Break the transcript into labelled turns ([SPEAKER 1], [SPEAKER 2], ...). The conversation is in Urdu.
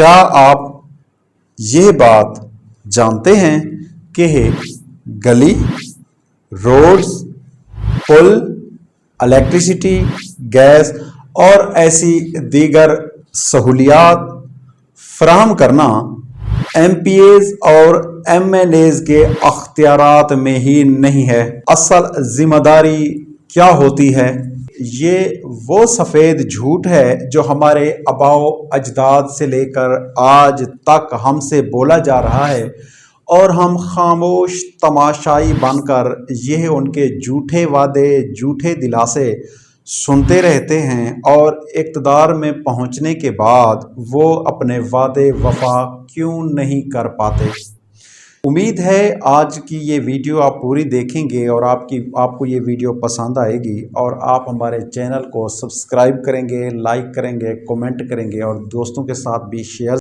[SPEAKER 1] کیا آپ یہ بات جانتے ہیں کہ گلی، روڈز، پل، الیکٹریسٹی، گیس اور ایسی دیگر سہولیات فراہم کرنا ایم پی ایز اور ایم ایل ایز کے اختیارات میں ہی نہیں ہے؟ اصل ذمہ داری کیا ہوتی ہے؟ یہ وہ سفید جھوٹ ہے جو ہمارے آباء و اجداد سے لے کر آج تک ہم سے بولا جا رہا ہے، اور ہم خاموش تماشائی بن کر یہ ان کے جھوٹے وعدے، جھوٹے دلاسے سنتے رہتے ہیں، اور اقتدار میں پہنچنے کے بعد وہ اپنے وعدے وفا کیوں نہیں کر پاتے؟ امید ہے آج کی یہ ویڈیو آپ پوری دیکھیں گے اور آپ کو یہ ویڈیو پسند آئے گی، اور آپ ہمارے چینل کو سبسکرائب کریں گے، لائک کریں گے، کومنٹ کریں گے اور دوستوں کے ساتھ بھی شیئر